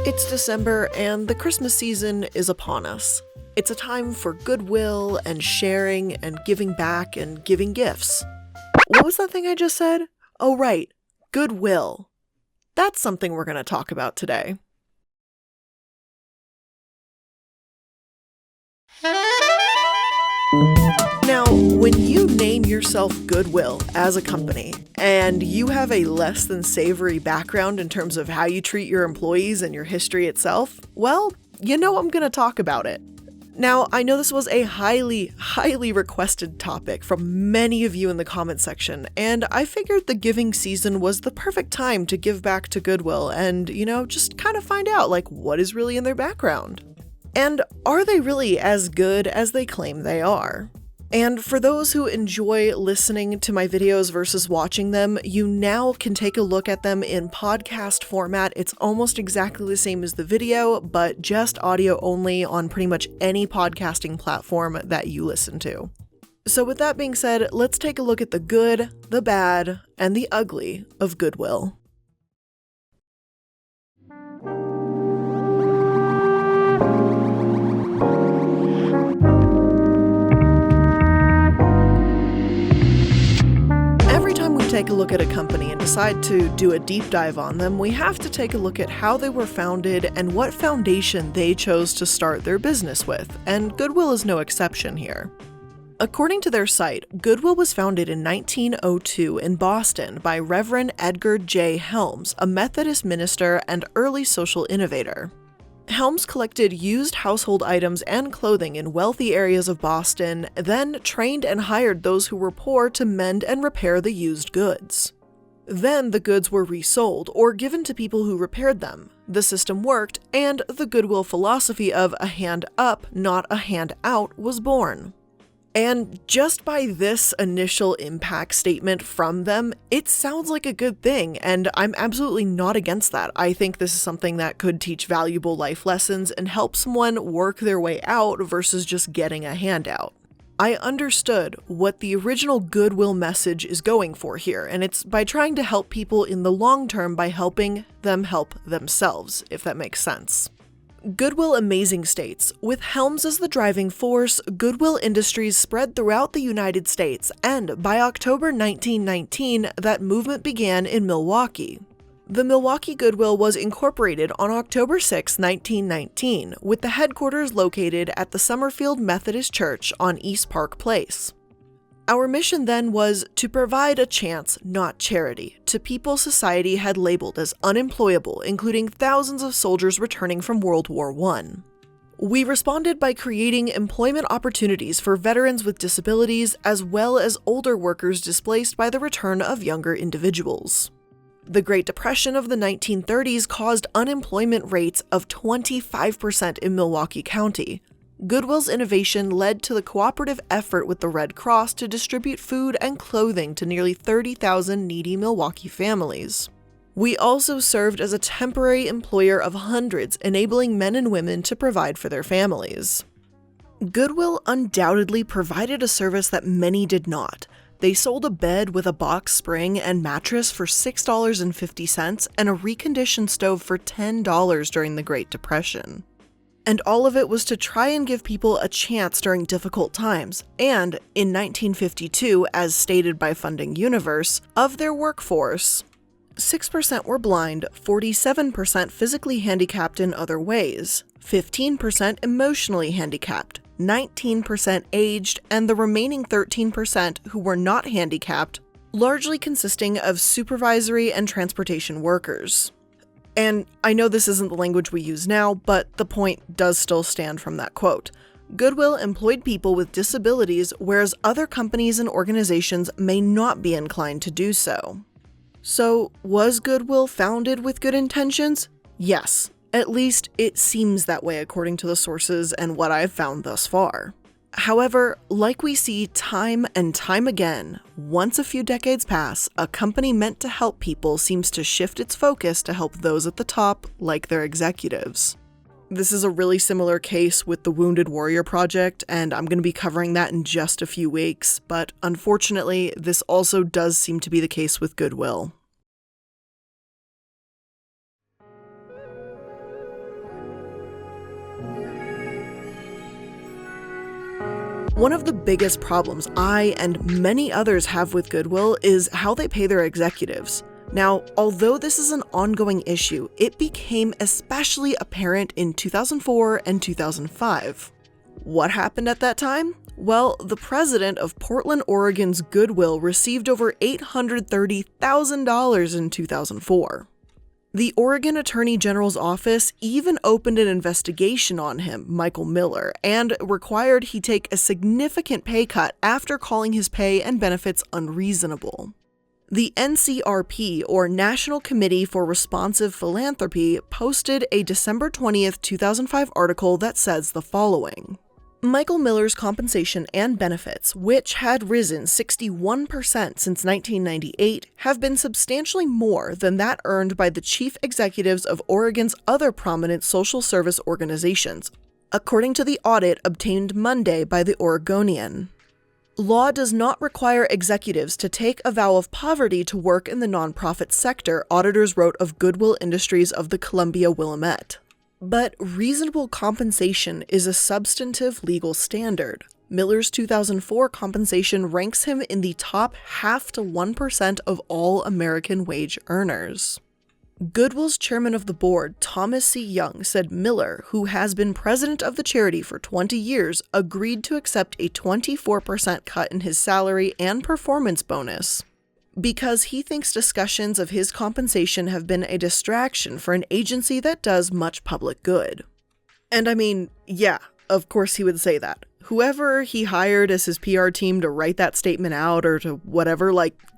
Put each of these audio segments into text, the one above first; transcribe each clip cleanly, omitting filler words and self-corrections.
It's December and the Christmas season is upon us. It's a time for goodwill and sharing and giving back and giving gifts. What was that thing I just said? Oh right, goodwill. That's something we're going to talk about today. Now, when you name yourself Goodwill as a company, and you have a less than savory background in terms of how you treat your employees and your history itself, well, you know I'm going to talk about it. Now, I know this was a highly requested topic from many of you in the comment section, and I figured the giving season was the perfect time to give back to Goodwill and, just kind of find out, what is really in their background. And are they really as good as they claim they are? And for those who enjoy listening to my videos versus watching them, you now can take a look at them in podcast format. It's almost exactly the same as the video, but just audio only on pretty much any podcasting platform that you listen to. So with that being said, let's take a look at the good, the bad, and the ugly of Goodwill. Take a look at a company and decide to do a deep dive on them, we have to take a look at how they were founded and what foundation they chose to start their business with, and Goodwill is no exception here. According to their site, Goodwill was founded in 1902 in Boston by Reverend Edgar J. Helms, a Methodist minister and early social innovator. Helms collected used household items and clothing in wealthy areas of Boston, then trained and hired those who were poor to mend and repair the used goods. Then the goods were resold or given to people who repaired them. The system worked, and the Goodwill philosophy of a hand up, not a hand out, was born. And just by this initial impact statement from them, it sounds like a good thing, and I'm absolutely not against that. I think this is something that could teach valuable life lessons and help someone work their way out versus just getting a handout. I understood what the original Goodwill message is going for here, and it's by trying to help people in the long term by helping them help themselves, if that makes sense. Goodwill Amazing states, with Helms as the driving force, Goodwill Industries spread throughout the United States, and by October 1919, that movement began in Milwaukee. The Milwaukee Goodwill was incorporated on October 6, 1919, with the headquarters located at the Summerfield Methodist Church on East Park Place. Our mission then was to provide a chance, not charity, to people society had labeled as unemployable, including thousands of soldiers returning from World War I. We responded by creating employment opportunities for veterans with disabilities, as well as older workers displaced by the return of younger individuals. The Great Depression of the 1930s caused unemployment rates of 25% in Milwaukee County. Goodwill's innovation led to the cooperative effort with the Red Cross to distribute food and clothing to nearly 30,000 needy Milwaukee families. We also served as a temporary employer of hundreds, enabling men and women to provide for their families. Goodwill undoubtedly provided a service that many did not. They sold a bed with a box spring and mattress for $6.50 and a reconditioned stove for $10 during the Great Depression. And all of it was to try and give people a chance during difficult times. And in 1952, as stated by Funding Universe, of their workforce, 6% were blind, 47% physically handicapped in other ways, 15% emotionally handicapped, 19% aged, and the remaining 13% who were not handicapped, largely consisting of supervisory and transportation workers. And I know this isn't the language we use now, but the point does still stand from that quote. Goodwill employed people with disabilities, whereas other companies and organizations may not be inclined to do so. So, was Goodwill founded with good intentions? Yes, at least it seems that way according to the sources and what I've found thus far. However, like we see time and time again, once a few decades pass, a company meant to help people seems to shift its focus to help those at the top, like their executives. This is a really similar case with the Wounded Warrior Project, and I'm going to be covering that in just a few weeks, but unfortunately, this also does seem to be the case with Goodwill. One of the biggest problems I and many others have with Goodwill is how they pay their executives. Now, although this is an ongoing issue, it became especially apparent in 2004 and 2005. What happened at that time? Well, the president of Portland, Oregon's Goodwill received over $830,000 in 2004. The Oregon Attorney General's office even opened an investigation on him, Michael Miller, and required he take a significant pay cut after calling his pay and benefits unreasonable. The NCRP, or National Committee for Responsive Philanthropy, posted a December 20th, 2005 article that says the following. Michael Miller's compensation and benefits, which had risen 61% since 1998, have been substantially more than that earned by the chief executives of Oregon's other prominent social service organizations, according to the audit obtained Monday by the Oregonian. Law does not require executives to take a vow of poverty to work in the nonprofit sector, auditors wrote of Goodwill Industries of the Columbia Willamette. But reasonable compensation is a substantive legal standard. Miller's 2004 compensation ranks him in the top 0.5% to 1% of all American wage earners. Goodwill's chairman of the board, Thomas C. Young, said Miller, who has been president of the charity for 20 years, agreed to accept a 24% cut in his salary and performance bonus because he thinks discussions of his compensation have been a distraction for an agency that does much public good. And I mean, yeah, of course he would say that. Whoever he hired as his PR team to write that statement out or to whatever,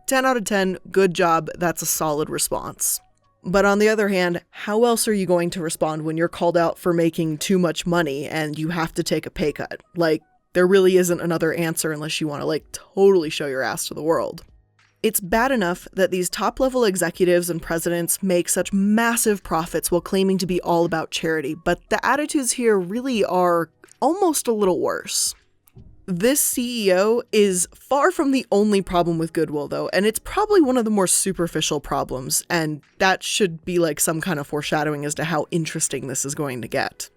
10 out of 10, good job, that's a solid response. But on the other hand, how else are you going to respond when you're called out for making too much money and you have to take a pay cut? There really isn't another answer unless you want to totally show your ass to the world. It's bad enough that these top-level executives and presidents make such massive profits while claiming to be all about charity, but the attitudes here really are almost a little worse. This CEO is far from the only problem with Goodwill, though, and it's probably one of the more superficial problems, and that should be some kind of foreshadowing as to how interesting this is going to get.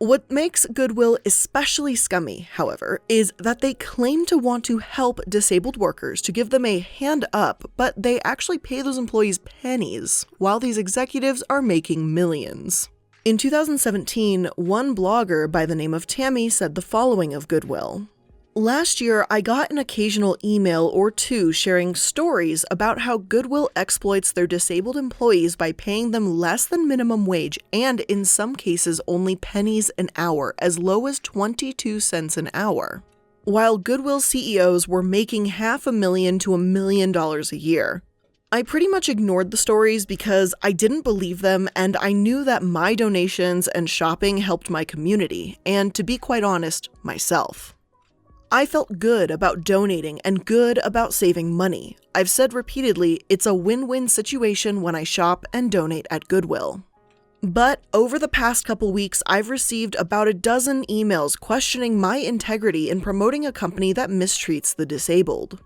What makes Goodwill especially scummy, however, is that they claim to want to help disabled workers to give them a hand up, but they actually pay those employees pennies, while these executives are making millions. In 2017, one blogger by the name of Tammy said the following of Goodwill. Last year, I got an occasional email or two sharing stories about how Goodwill exploits their disabled employees by paying them less than minimum wage and, in some cases, only pennies an hour, as low as 22 cents an hour. While Goodwill CEOs were making $500,000 to $1 million a year. I pretty much ignored the stories because I didn't believe them and I knew that my donations and shopping helped my community, and to be quite honest, myself. I felt good about donating and good about saving money. I've said repeatedly, it's a win-win situation when I shop and donate at Goodwill. But over the past couple weeks, I've received about a dozen emails questioning my integrity in promoting a company that mistreats the disabled.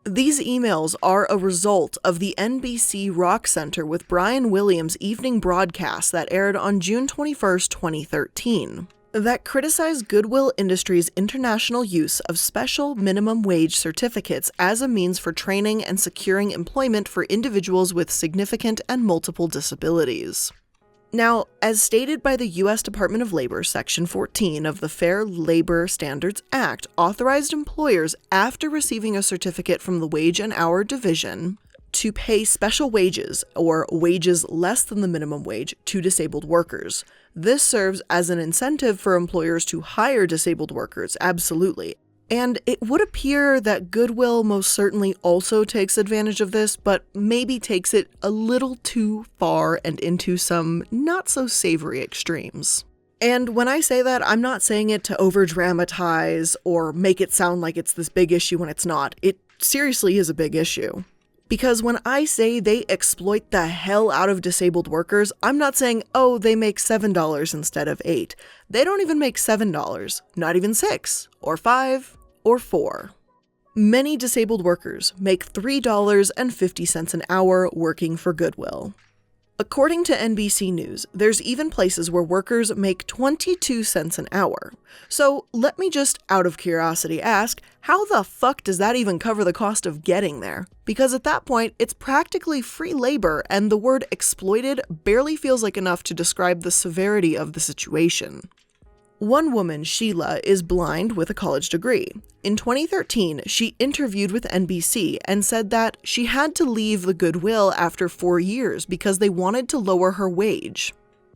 These emails are a result of the NBC Rock Center with Brian Williams' evening broadcast that aired on June 21, 2013. That criticized Goodwill Industries' international use of special minimum wage certificates as a means for training and securing employment for individuals with significant and multiple disabilities. Now, as stated by the U.S. Department of Labor, Section 14 of the Fair Labor Standards Act authorized employers after receiving a certificate from the Wage and Hour Division to pay special wages, or wages less than the minimum wage, to disabled workers. This serves as an incentive for employers to hire disabled workers, absolutely. And it would appear that Goodwill most certainly also takes advantage of this, but maybe takes it a little too far and into some not-so-savory extremes. And when I say that, I'm not saying it to over-dramatize or make it sound like it's this big issue when it's not. It seriously is a big issue. Because when I say they exploit the hell out of disabled workers, I'm not saying, oh, they make $7 instead of $8. They don't even make $7, not even $6, or $5, or $4. Many disabled workers make $3.50 an hour working for Goodwill. According to NBC News, there's even places where workers make 22 cents an hour. So let me just, out of curiosity, ask, how the fuck does that even cover the cost of getting there? Because at that point, it's practically free labor, and the word exploited barely feels like enough to describe the severity of the situation. One woman, Sheila, is blind with a college degree. In 2013, she interviewed with NBC and said that she had to leave the Goodwill after 4 years because they wanted to lower her wage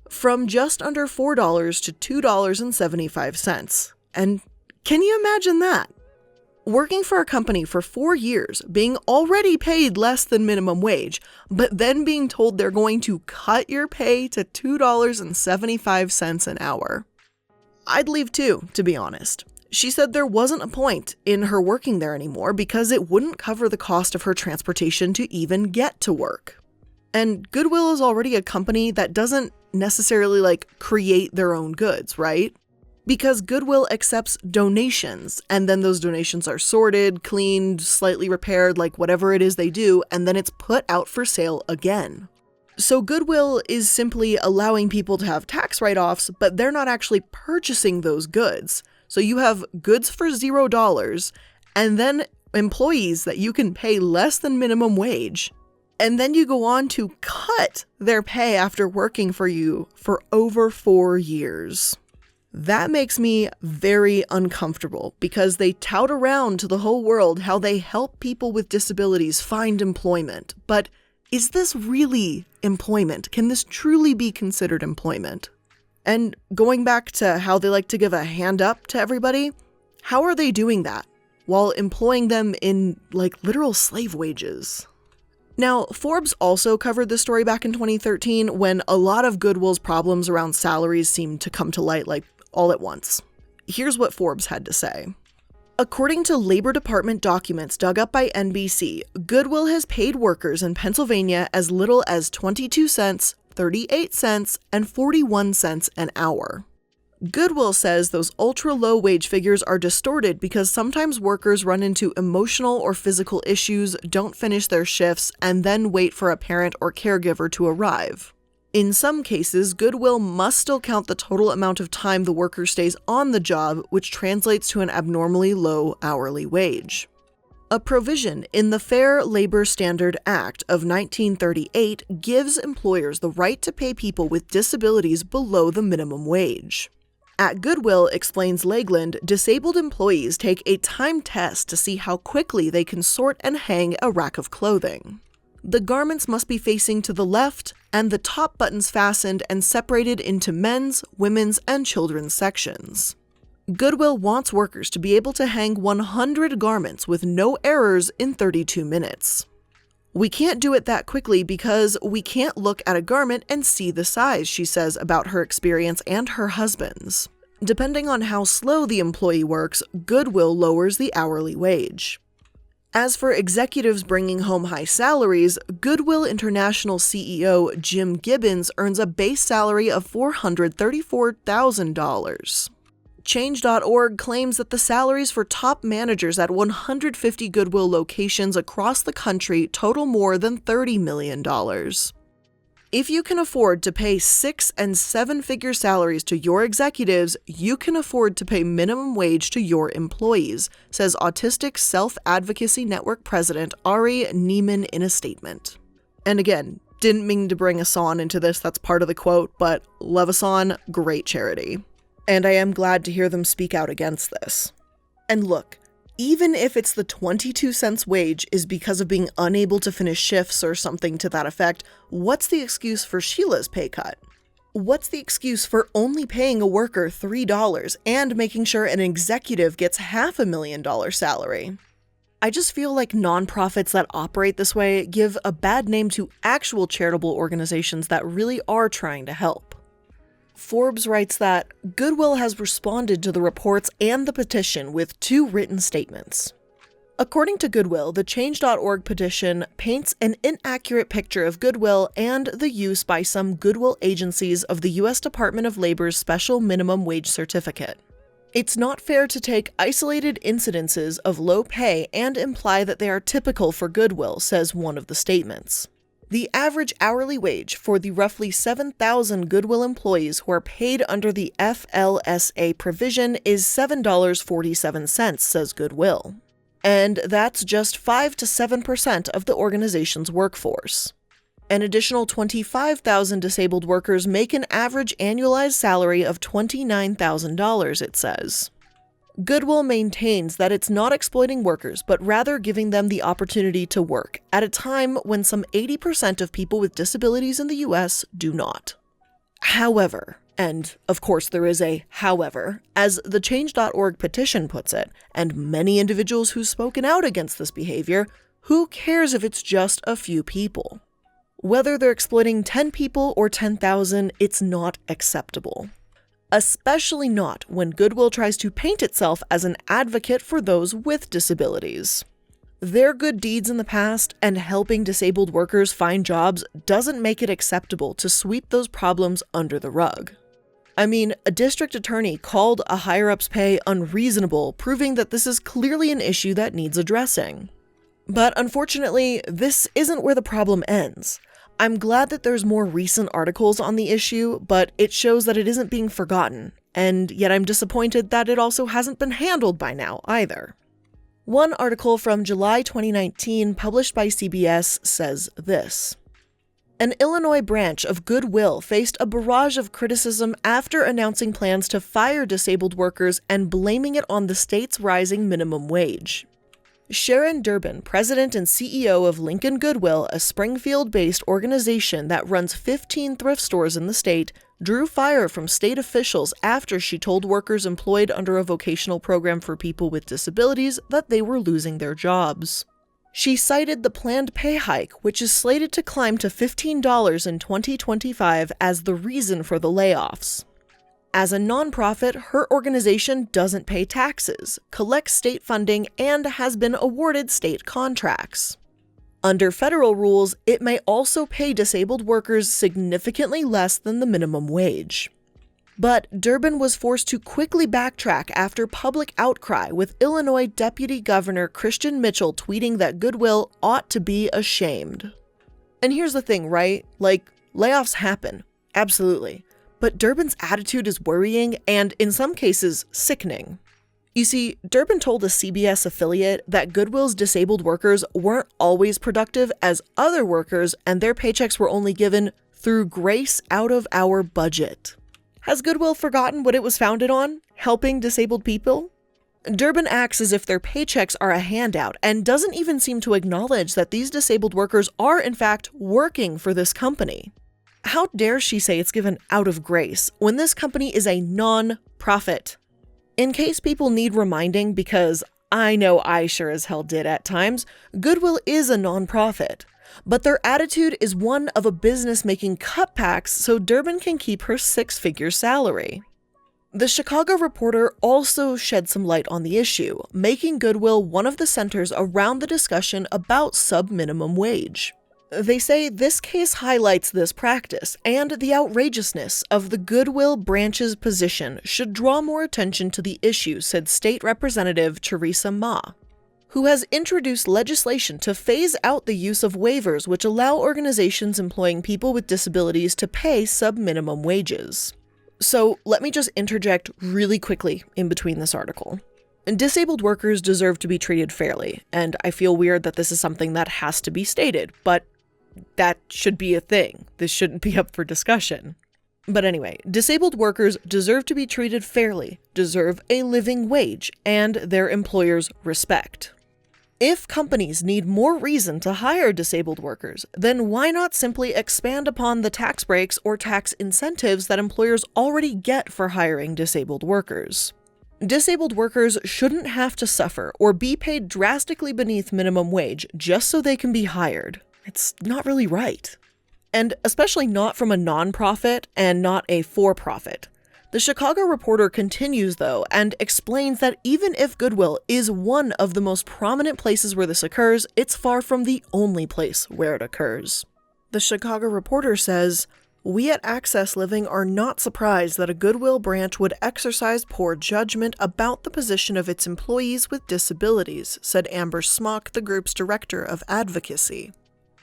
from just under $4 to $2.75. And can you imagine that? Working for a company for 4 years, being already paid less than minimum wage, but then being told they're going to cut your pay to $2.75 an hour. I'd leave too, to be honest. She said there wasn't a point in her working there anymore because it wouldn't cover the cost of her transportation to even get to work. And Goodwill is already a company that doesn't necessarily create their own goods, right? Because Goodwill accepts donations, and then those donations are sorted, cleaned, slightly repaired, whatever it is they do, and then it's put out for sale again. So Goodwill is simply allowing people to have tax write-offs, but they're not actually purchasing those goods. So you have goods for $0, and then employees that you can pay less than minimum wage. And then you go on to cut their pay after working for you for over 4 years. That makes me very uncomfortable because they tout around to the whole world how they help people with disabilities find employment. But is this really employment? Can this truly be considered employment? And going back to how they like to give a hand up to everybody, how are they doing that while employing them in literal slave wages? Now, Forbes also covered this story back in 2013 when a lot of Goodwill's problems around salaries seemed to come to light all at once. Here's what Forbes had to say. According to Labor Department documents dug up by NBC, Goodwill has paid workers in Pennsylvania as little as 22 cents, 38 cents, and 41 cents an hour. Goodwill says those ultra-low wage figures are distorted because sometimes workers run into emotional or physical issues, don't finish their shifts, and then wait for a parent or caregiver to arrive. In some cases, Goodwill must still count the total amount of time the worker stays on the job, which translates to an abnormally low hourly wage. A provision in the Fair Labor Standard Act of 1938 gives employers the right to pay people with disabilities below the minimum wage. At Goodwill, explains Lakeland, disabled employees take a time test to see how quickly they can sort and hang a rack of clothing. The garments must be facing to the left, and the top buttons fastened and separated into men's, women's, and children's sections. Goodwill wants workers to be able to hang 100 garments with no errors in 32 minutes. We can't do it that quickly because we can't look at a garment and see the size, she says about her experience and her husband's. Depending on how slow the employee works, Goodwill lowers the hourly wage. As for executives bringing home high salaries, Goodwill International CEO Jim Gibbons earns a base salary of $434,000. Change.org claims that the salaries for top managers at 150 Goodwill locations across the country total more than $30 million. If you can afford to pay 6- and 7-figure salaries to your executives, you can afford to pay minimum wage to your employees, says Autistic Self-Advocacy Network President Ari Neiman in a statement. And again, didn't mean to bring Asan into this, that's part of the quote, but love Asan, great charity. And I am glad to hear them speak out against this. And look, even if it's the 22 cents wage is because of being unable to finish shifts or something to that effect, what's the excuse for Sheila's pay cut? What's the excuse for only paying a worker $3 and making sure an executive gets $500,000 salary? I just feel like nonprofits that operate this way give a bad name to actual charitable organizations that really are trying to help. Forbes writes that Goodwill has responded to the reports and the petition with 2 written statements. According to Goodwill, the Change.org petition paints an inaccurate picture of Goodwill and the use by some Goodwill agencies of the U.S. Department of Labor's Special Minimum Wage Certificate. It's not fair to take isolated incidences of low pay and imply that they are typical for Goodwill, says one of the statements. The average hourly wage for the roughly 7,000 Goodwill employees who are paid under the FLSA provision is $7.47, says Goodwill. And that's just 5 to 7% of the organization's workforce. An additional 25,000 disabled workers make an average annualized salary of $29,000, it says. Goodwill maintains that it's not exploiting workers, but rather giving them the opportunity to work at a time when some 80% of people with disabilities in the US do not. However, and of course there is a however, as the Change.org petition puts it, and many individuals who've spoken out against this behavior, who cares if it's just a few people? Whether they're exploiting 10 people or 10,000, it's not acceptable. Especially not when Goodwill tries to paint itself as an advocate for those with disabilities. Their good deeds in the past and helping disabled workers find jobs doesn't make it acceptable to sweep those problems under the rug. I mean, a district attorney called a higher-up's pay unreasonable, proving that this is clearly an issue that needs addressing. But unfortunately, this isn't where the problem ends. I'm glad that there's more recent articles on the issue, but it shows that it isn't being forgotten, and yet I'm disappointed that it also hasn't been handled by now either. One article from July 2019 published by CBS says this: An Illinois branch of Goodwill faced a barrage of criticism after announcing plans to fire disabled workers and blaming it on the state's rising minimum wage. Sharon Durbin, president and CEO of Lincoln Goodwill, a Springfield-based organization that runs 15 thrift stores in the state, drew fire from state officials after she told workers employed under a vocational program for people with disabilities that they were losing their jobs. She cited the planned pay hike, which is slated to climb to $15 in 2025, as the reason for the layoffs. As a nonprofit, her organization doesn't pay taxes, collects state funding, and has been awarded state contracts. Under federal rules, it may also pay disabled workers significantly less than the minimum wage. But Durbin was forced to quickly backtrack after public outcry, with Illinois Deputy Governor Christian Mitchell tweeting that Goodwill ought to be ashamed. And here's the thing, right? Like, layoffs happen. Absolutely. But Durbin's attitude is worrying and, in some cases, sickening. You see, Durbin told a CBS affiliate that Goodwill's disabled workers weren't always productive as other workers, and their paychecks were only given through grace out of our budget. Has Goodwill forgotten what it was founded on? Helping disabled people? Durbin acts as if their paychecks are a handout and doesn't even seem to acknowledge that these disabled workers are, in fact, working for this company. How dare she say it's given out of grace when this company is a non-profit? In case people need reminding, because I know I sure as hell did at times, Goodwill is a non-profit. But their attitude is one of a business making cutbacks so Durbin can keep her six-figure salary. The Chicago Reporter also shed some light on the issue, making Goodwill one of the centers around the discussion about sub-minimum wage. They say this case highlights this practice, and the outrageousness of the Goodwill branch's position should draw more attention to the issue, said State Representative Teresa Ma, who has introduced legislation to phase out the use of waivers which allow organizations employing people with disabilities to pay sub-minimum wages. So let me just interject really quickly in between this article. Disabled workers deserve to be treated fairly, and I feel weird that this is something that has to be stated, but that should be a thing. This shouldn't be up for discussion. But anyway, disabled workers deserve to be treated fairly, deserve a living wage, and their employers' respect. If companies need more reason to hire disabled workers, then why not simply expand upon the tax breaks or tax incentives that employers already get for hiring disabled workers? Disabled workers shouldn't have to suffer or be paid drastically beneath minimum wage just so they can be hired. It's not really right. And especially not from a nonprofit and not a for-profit. The Chicago Reporter continues, though, and explains that even if Goodwill is one of the most prominent places where this occurs, it's far from the only place where it occurs. The Chicago Reporter says, "We at Access Living are not surprised that a Goodwill branch would exercise poor judgment about the position of its employees with disabilities," said Amber Smock, the group's director of advocacy.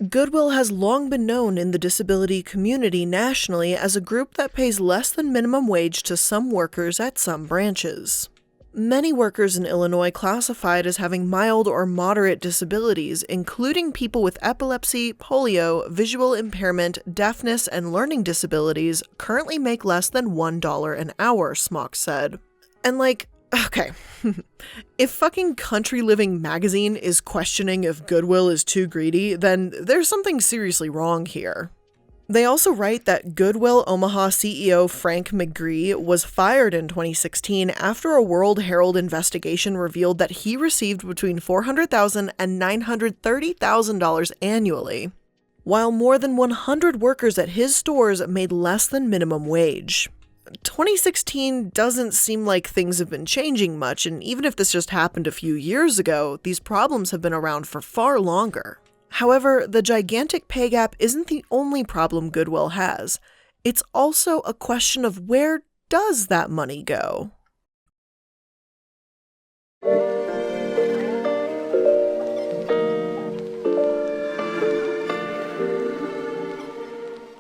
Goodwill has long been known in the disability community nationally as a group that pays less than minimum wage to some workers at some branches. Many workers in Illinois classified as having mild or moderate disabilities, including people with epilepsy, polio, visual impairment, deafness, and learning disabilities, currently make less than $1 an hour, Smock said. And okay, if fucking Country Living magazine is questioning if Goodwill is too greedy, then there's something seriously wrong here. They also write that Goodwill Omaha CEO Frank McGree was fired in 2016 after a World Herald investigation revealed that he received between $400,000 and $930,000 annually, while more than 100 workers at his stores made less than minimum wage. 2016 doesn't seem like things have been changing much, and even if this just happened a few years ago, these problems have been around for far longer. However, the gigantic pay gap isn't the only problem Goodwill has. It's also a question of where does that money go?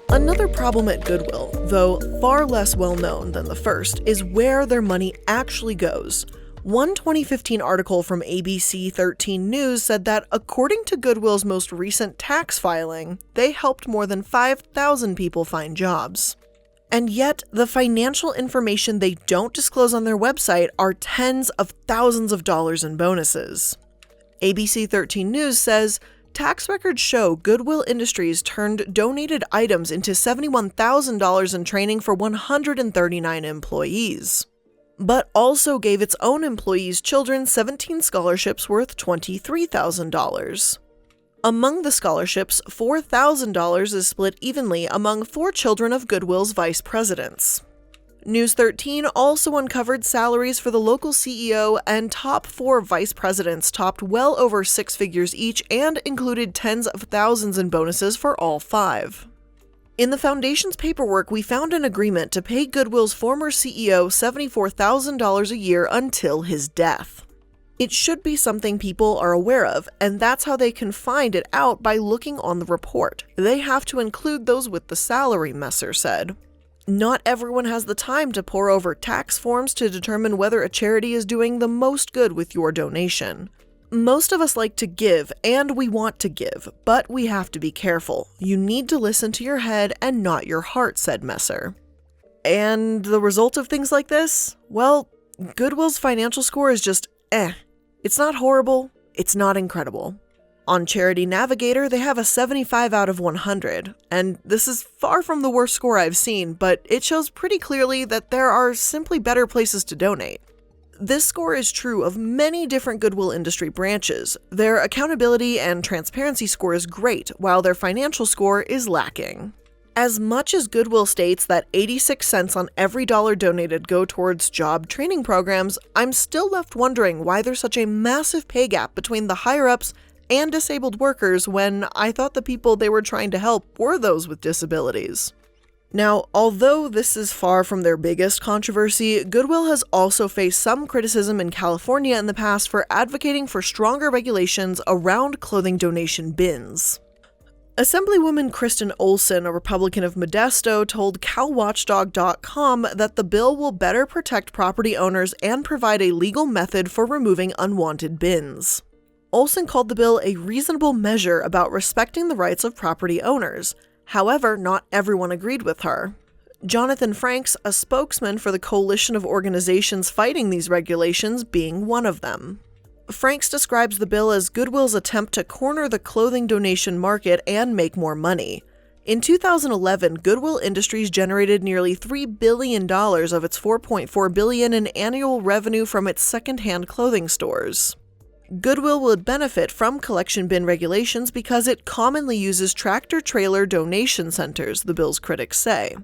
Another problem at Goodwill, though far less well known than the first, is where their money actually goes. One 2015 article from ABC 13 News said that according to Goodwill's most recent tax filing, they helped more than 5,000 people find jobs. And yet, the financial information they don't disclose on their website are tens of thousands of dollars in bonuses. ABC 13 News says, tax records show Goodwill Industries turned donated items into $71,000 in training for 139 employees, but also gave its own employees' children 17 scholarships worth $23,000. Among the scholarships, $4,000 is split evenly among 4 children of Goodwill's vice presidents. News 13 also uncovered salaries for the local CEO and top 4 vice presidents topped well over 6 figures each and included tens of thousands in bonuses for all 5. In the foundation's paperwork, we found an agreement to pay Goodwill's former CEO $74,000 a year until his death. It should be something people are aware of, and that's how they can find it out by looking on the report. They have to include those with the salary, Messer said. Not everyone has the time to pore over tax forms to determine whether a charity is doing the most good with your donation. Most of us like to give, and we want to give, but we have to be careful. You need to listen to your head and not your heart, said Messer. And the result of things like this? Well, Goodwill's financial score is just It's not horrible, it's not incredible. On Charity Navigator, they have a 75 out of 100, and this is far from the worst score I've seen, but it shows pretty clearly that there are simply better places to donate. This score is true of many different Goodwill industry branches. Their accountability and transparency score is great, while their financial score is lacking. As much as Goodwill states that 86 cents on every dollar donated go towards job training programs, I'm still left wondering why there's such a massive pay gap between the higher-ups and disabled workers when I thought the people they were trying to help were those with disabilities. Now, although this is far from their biggest controversy, Goodwill has also faced some criticism in California in the past for advocating for stronger regulations around clothing donation bins. Assemblywoman Kristen Olson, a Republican of Modesto, told CalWatchdog.com that the bill will better protect property owners and provide a legal method for removing unwanted bins. Olson called the bill a reasonable measure about respecting the rights of property owners. However, not everyone agreed with her. Jonathan Franks, a spokesman for the coalition of organizations fighting these regulations, being one of them. Franks describes the bill as Goodwill's attempt to corner the clothing donation market and make more money. In 2011, Goodwill Industries generated nearly $3 billion of its $4.4 billion in annual revenue from its secondhand clothing stores. Goodwill would benefit from collection bin regulations because it commonly uses tractor-trailer donation centers, the bill's critics say.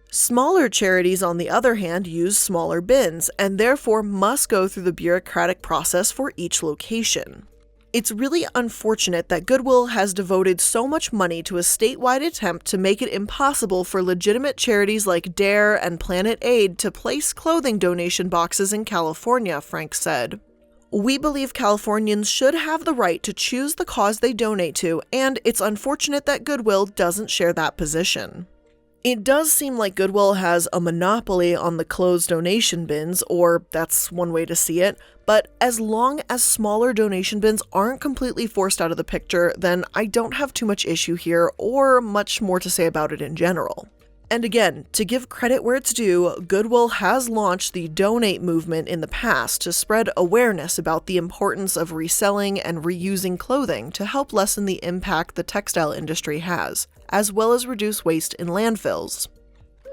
Smaller charities, on the other hand, use smaller bins and therefore must go through the bureaucratic process for each location. It's really unfortunate that Goodwill has devoted so much money to a statewide attempt to make it impossible for legitimate charities like DARE and Planet Aid to place clothing donation boxes in California, Frank said. We believe Californians should have the right to choose the cause they donate to, and it's unfortunate that Goodwill doesn't share that position. It does seem like Goodwill has a monopoly on the closed donation bins, or that's one way to see it, but as long as smaller donation bins aren't completely forced out of the picture, then I don't have too much issue here or much more to say about it in general. And again, to give credit where it's due, Goodwill has launched the donate movement in the past to spread awareness about the importance of reselling and reusing clothing to help lessen the impact the textile industry has, as well as reduce waste in landfills.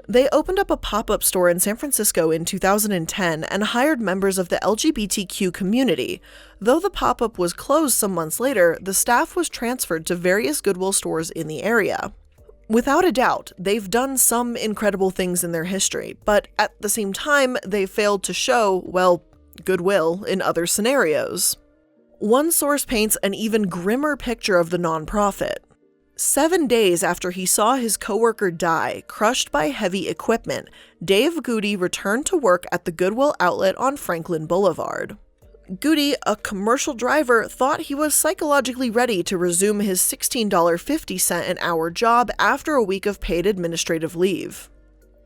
They opened up a pop-up store in San Francisco in 2010 and hired members of the LGBTQ community. Though the pop-up was closed some months later, the staff was transferred to various Goodwill stores in the area. Without a doubt, they've done some incredible things in their history, but at the same time, they failed to show, well, goodwill in other scenarios. One source paints an even grimmer picture of the nonprofit. 7 days after he saw his coworker die, crushed by heavy equipment, Dave Goody returned to work at the Goodwill outlet on Franklin Boulevard. Goody, a commercial driver, thought he was psychologically ready to resume his $16.50 an hour job after a week of paid administrative leave.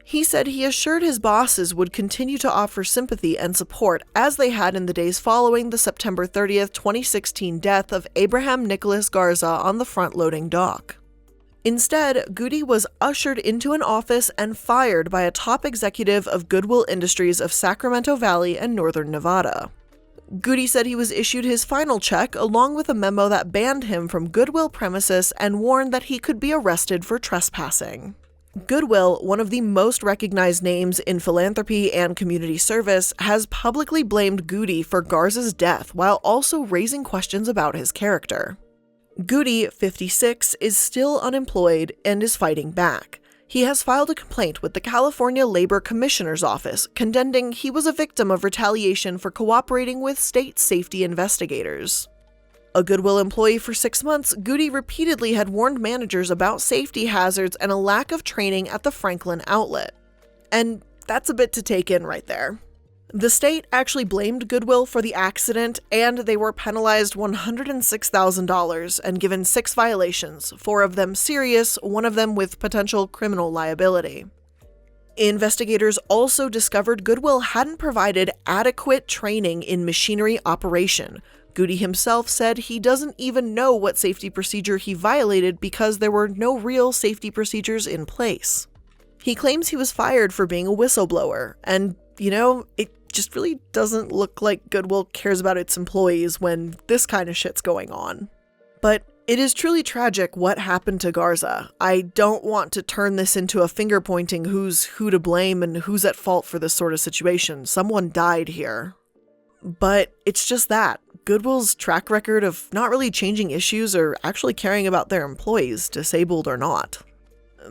He said he assured his bosses would continue to offer sympathy and support as they had in the days following the September 30th, 2016 death of Abraham Nicholas Garza on the front-loading dock. Instead, Goody was ushered into an office and fired by a top executive of Goodwill Industries of Sacramento Valley and Northern Nevada. Goody said he was issued his final check along with a memo that banned him from Goodwill premises and warned that he could be arrested for trespassing. Goodwill, one of the most recognized names in philanthropy and community service, has publicly blamed Goody for Garza's death while also raising questions about his character. Goody, 56, is still unemployed and is fighting back. He has filed a complaint with the California Labor Commissioner's Office, contending he was a victim of retaliation for cooperating with state safety investigators. A Goodwill employee for 6 months, Goody repeatedly had warned managers about safety hazards and a lack of training at the Franklin outlet. And that's a bit to take in right there. The state actually blamed Goodwill for the accident, and they were penalized $106,000 and given 6 violations, 4 of them serious, 1 of them with potential criminal liability. Investigators also discovered Goodwill hadn't provided adequate training in machinery operation. Goody himself said he doesn't even know what safety procedure he violated because there were no real safety procedures in place. He claims he was fired for being a whistleblower, and, it just really doesn't look like Goodwill cares about its employees when this kind of shit's going on. But it is truly tragic what happened to Garza. I don't want to turn this into a finger pointing who's who to blame and who's at fault for this sort of situation. Someone died here. But it's just that. Goodwill's track record of not really changing issues or actually caring about their employees, disabled or not.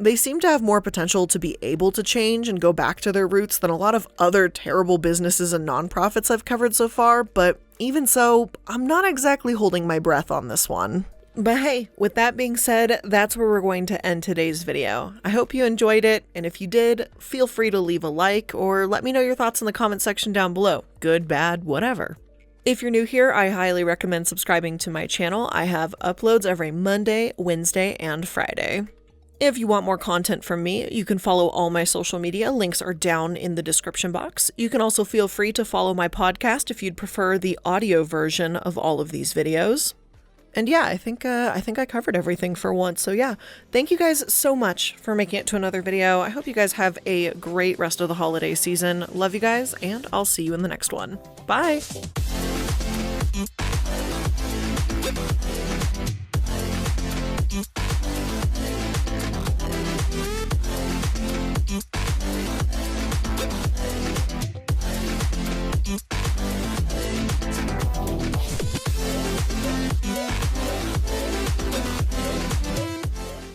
They seem to have more potential to be able to change and go back to their roots than a lot of other terrible businesses and nonprofits I've covered so far, but even so, I'm not exactly holding my breath on this one. But hey, with that being said, that's where we're going to end today's video. I hope you enjoyed it, and if you did, feel free to leave a like or let me know your thoughts in the comment section down below. Good, bad, whatever. If you're new here, I highly recommend subscribing to my channel. I have uploads every Monday, Wednesday, and Friday. If you want more content from me, you can follow all my social media. Links are down in the description box. You can also feel free to follow my podcast if you'd prefer the audio version of all of these videos. And yeah, I think I covered everything for once. So yeah, thank you guys so much for making it to another video. I hope you guys have a great rest of the holiday season. Love you guys, and I'll see you in the next one. Bye!